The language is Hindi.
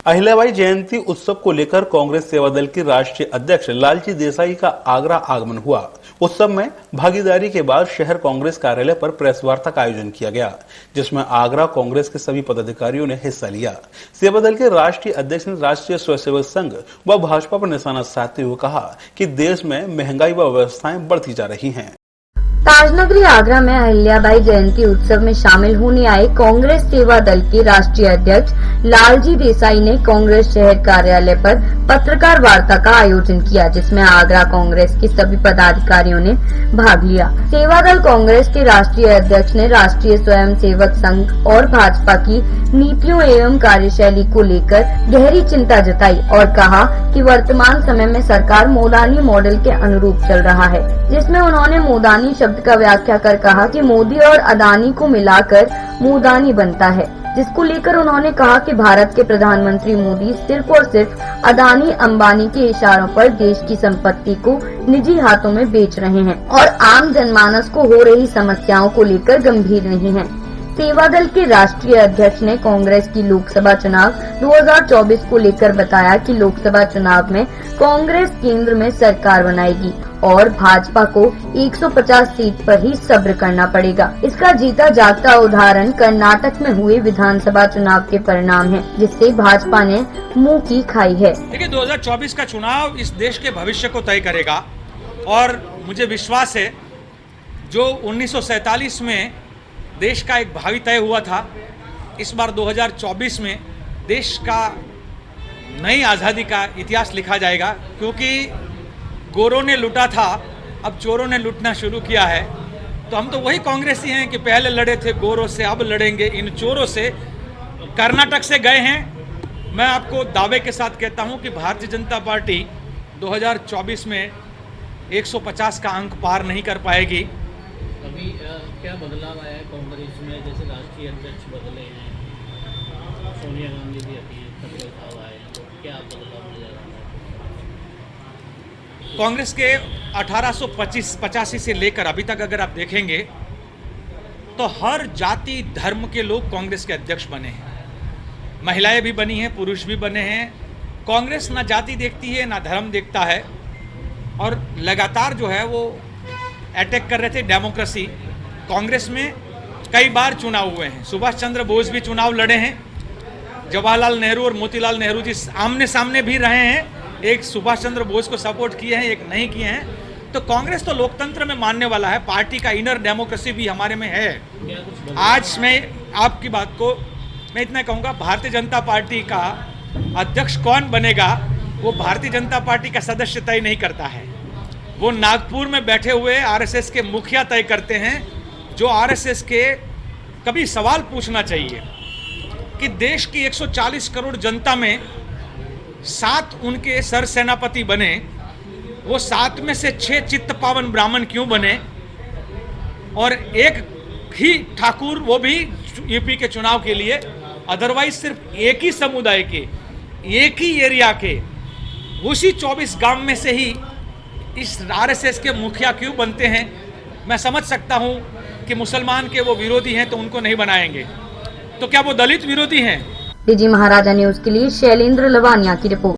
अहिल्याबाई जयंती उत्सव को लेकर कांग्रेस सेवा दल के राष्ट्रीय अध्यक्ष लालजी देसाई का आगरा आगमन हुआ। उत्सव में भागीदारी के बाद शहर कांग्रेस कार्यालय पर प्रेस वार्ता का आयोजन किया गया, जिसमें आगरा कांग्रेस के सभी पदाधिकारियों ने हिस्सा लिया। सेवा दल के राष्ट्रीय अध्यक्ष ने राष्ट्रीय स्वयंसेवक संघ व भाजपा पर निशाना साधते हुए कहा कि देश में महंगाई व व्यवस्थाएं बढ़ती जा रही हैं। ताजनगरी आगरा में अहिल्याबाई जयंती उत्सव में शामिल होने आए कांग्रेस सेवा दल के राष्ट्रीय अध्यक्ष लालजी देसाई ने कांग्रेस शहर कार्यालय पर पत्रकार वार्ता का आयोजन किया, जिसमें आगरा कांग्रेस के सभी पदाधिकारियों ने भाग लिया। सेवा दल कांग्रेस के राष्ट्रीय अध्यक्ष ने राष्ट्रीय स्वयंसेवक संघ और भाजपा की नीतियों एवं कार्यशैली को लेकर गहरी चिंता जताई और कहा कि वर्तमान समय में सरकार मोदानी मॉडल के अनुरूप चल रहा है, जिसमें उन्होंने मोदानी शब्द का व्याख्या कर कहा कि मोदी और अदानी को मिलाकर मोदानी बनता है, जिसको लेकर उन्होंने कहा कि भारत के प्रधानमंत्री मोदी सिर्फ और सिर्फ अदानी अंबानी के इशारों पर देश की संपत्ति को निजी हाथों में बेच रहे हैं और आम जनमानस को हो रही समस्याओं को लेकर गंभीर नहीं है। सेवा दल के राष्ट्रीय अध्यक्ष ने कांग्रेस की लोकसभा चुनाव 2024 को लेकर बताया कि लोकसभा चुनाव में कांग्रेस केंद्र में सरकार बनाएगी और भाजपा को 150 सीट पर ही सब्र करना पड़ेगा। इसका जीता जागता उदाहरण कर्नाटक में हुए विधानसभा चुनाव के परिणाम है, जिससे भाजपा ने मुंह की खाई है। देखिए, 2024 का चुनाव इस देश के भविष्य को तय करेगा और मुझे विश्वास है जो 1947 में देश का एक भावी तय हुआ था, इस बार 2024 में देश का नई आज़ादी का इतिहास लिखा जाएगा, क्योंकि गोरों ने लूटा था, अब चोरों ने लूटना शुरू किया है। तो हम तो वही कांग्रेसी हैं कि पहले लड़े थे गोरों से, अब लड़ेंगे इन चोरों से। कर्नाटक से गए हैं। मैं आपको दावे के साथ कहता हूं कि भारतीय जनता पार्टी 2024 में 150 का अंक पार नहीं कर पाएगी। अभी क्या बदलाव आया है कांग्रेस में? जैसे राष्ट्रीय अध्यक्ष बदले हैं, सोनिया गांधी भी अभी खतरे आए, तो क्या बदलाव नजर आ रहा है? कांग्रेस के 1885 से लेकर अभी तक अगर आप देखेंगे तो हर जाति धर्म के लोग कांग्रेस के अध्यक्ष बने हैं। महिलाएं भी बनी हैं, पुरुष भी बने हैं। कांग्रेस ना जाति देखती है ना धर्म देखता है और लगातार जो है वो अटैक कर रहे थे डेमोक्रेसी। कांग्रेस में कई बार चुनाव हुए हैं, सुभाष चंद्र बोस भी चुनाव लड़े हैं, जवाहरलाल नेहरू और मोतीलाल नेहरू जी आमने सामने भी रहे हैं, एक सुभाष चंद्र बोस को सपोर्ट किए हैं, एक नहीं किए हैं। तो कांग्रेस तो लोकतंत्र में मानने वाला है, पार्टी का इनर डेमोक्रेसी भी हमारे में है। आज मैं आपकी बात को मैं इतना कहूँगा, भारतीय जनता पार्टी का अध्यक्ष कौन बनेगा वो भारतीय जनता पार्टी का सदस्य तय नहीं करता है, वो नागपुर में बैठे हुए आरएसएस के मुखिया तय करते हैं, जो आरएसएस के कभी सवाल पूछना चाहिए कि देश की 140 करोड़ जनता में 7 उनके सर सेनापति बने, वो 7 में से 6 चित्त पावन ब्राह्मण क्यों बने और एक ही ठाकुर, वो भी यूपी के चुनाव के लिए। अदरवाइज सिर्फ एक ही समुदाय के, एक ही एरिया के, उसी 24 गांव में से ही इस आरएसएस के मुखिया क्यों बनते हैं। मैं समझ सकता हूं कि मुसलमान के वो विरोधी हैं तो उनको नहीं बनाएंगे, तो क्या वो दलित विरोधी हैं? डीजी महाराजा न्यूज के लिए शैलेंद्र लवानिया की रिपोर्ट।